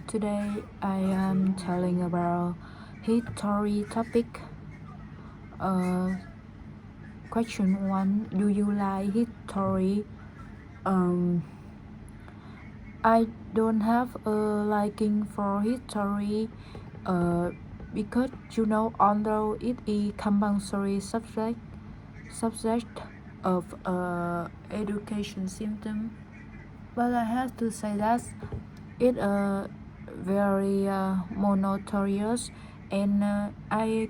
Today I am telling about history topic. Uh, Question 1. Do you like history? Um, I don't have a liking for history because although it is compulsory subject of education system, but I have to say that it very monotonous, and I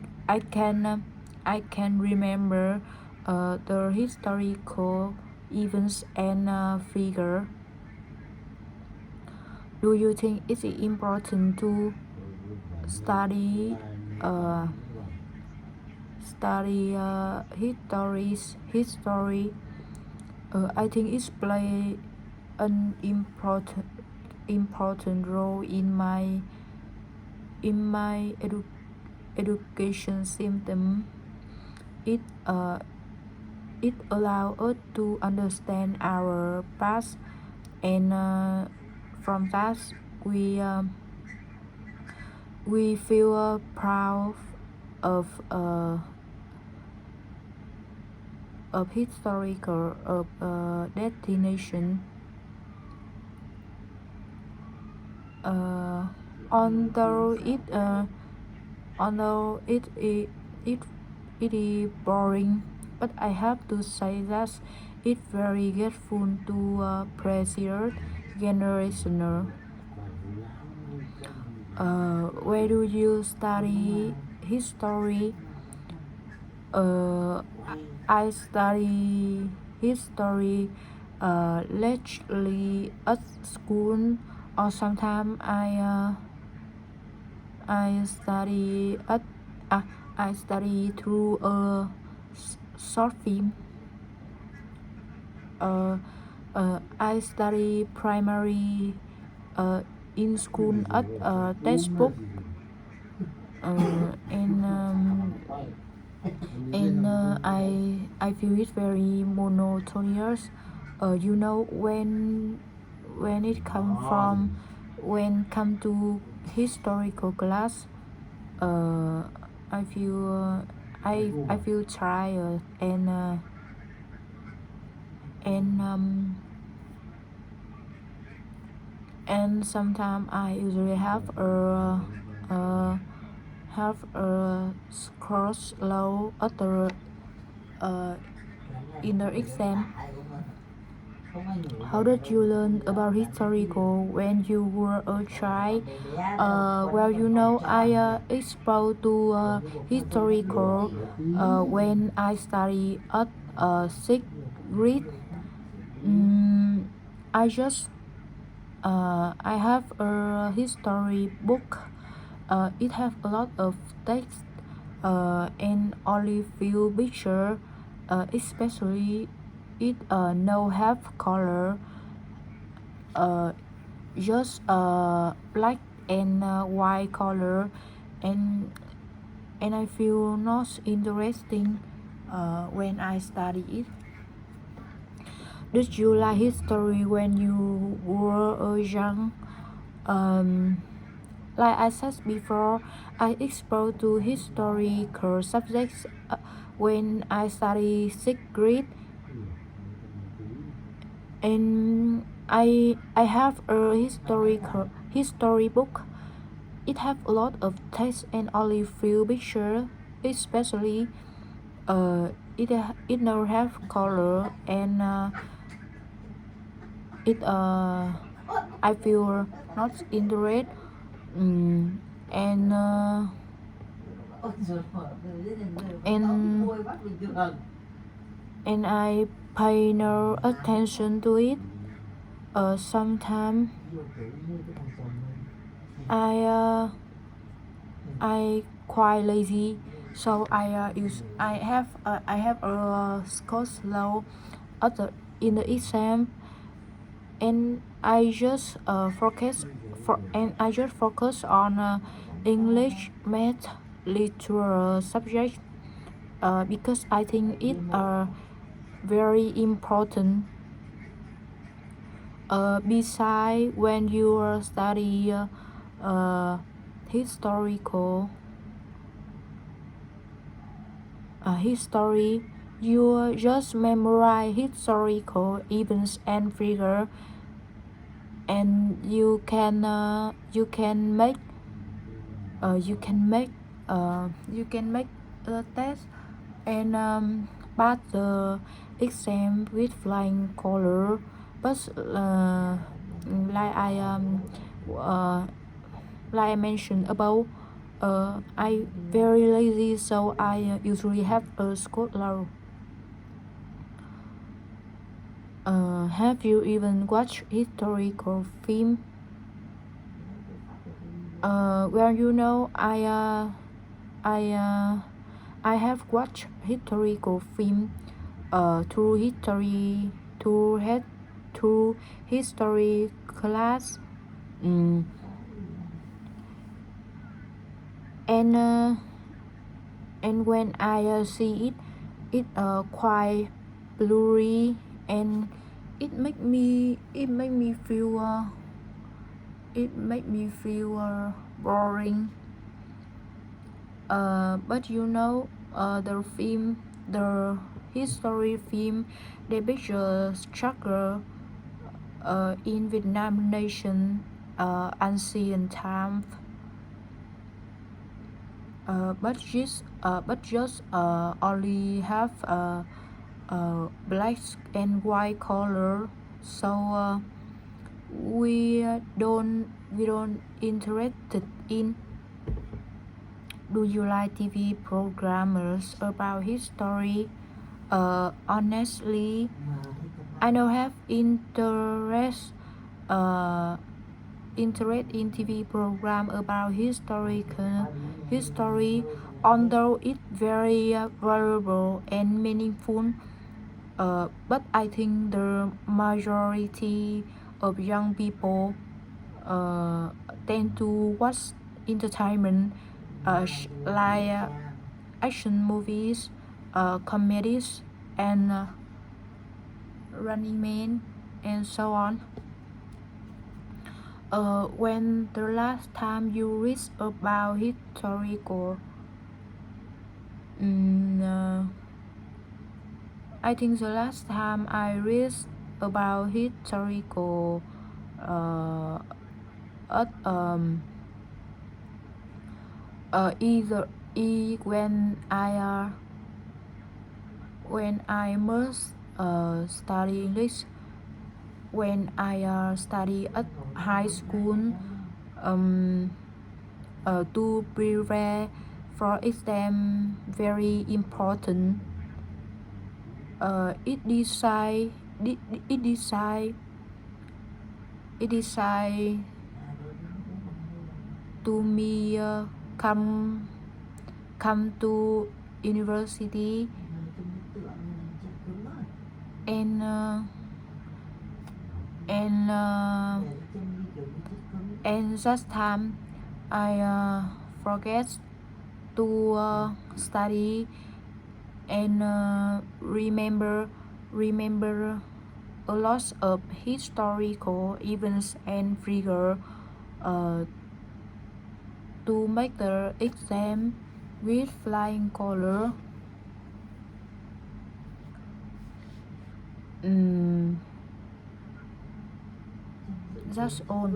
can remember the historical events and figure. Do you think it's important to study uh, history? I think it's play an important role in my education system. It allows us to understand our past, and from that we feel proud of historical destination. Although it is boring, but I have to say that it's very grateful to previous generation. Where do you study history? I study history lately at school, or sometimes I study at I study through a short film. I study primary in school at textbook, and I feel it very monotonous. When it come to historical class, I feel I feel tired, and sometimes I usually have a scores low after in the exam. How did you learn about historical when you were a child? I exposed to historical when I study at sixth grade. I just I have a history book. It have a lot of text and only few picture. Especially it no have color. Just black and white color, and I feel not interesting when I study it. Did you like history when you were young? Like I said before, I exposed to historical subjects when I study sixth grade, and I have a history book. It have a lot of text and only few picture, especially it now have color, and I feel not interested, and I pay no attention to it. Sometimes I quite lazy, so I have a score low in the exam, and I just focus on English, math, literature subject because I think it are very important. Besides, when you study historical history, you just memorize historical events and figures, and you can make a test and pass the exam with flying color. But like I uh, like I mentioned above, I very lazy, so I usually have a scholar. Have you even watched historical film? Well, I have watched historical film through history class. Mm. And when I see it quite blurry, and it make me feel boring. But the history film, they picture struggle in Vietnam nation ancient times. But just only have black and white color, so we don't interested in. Do you like TV programmers about history? Honestly, I don't have interest in TV program about history, although it's very valuable and meaningful. But I think the majority of young people tend to watch entertainment, like action movies, comedies, and Running Man, and so on. When the last time you read about historical, I think the last time I read about historical, at either when I must study English, when I study at high school, to prepare for exam very important. It decide to me come to university, and and uh, and that time I forget to study and remember a lot of historical events and figures uh, to make the exam with flying color. That's all.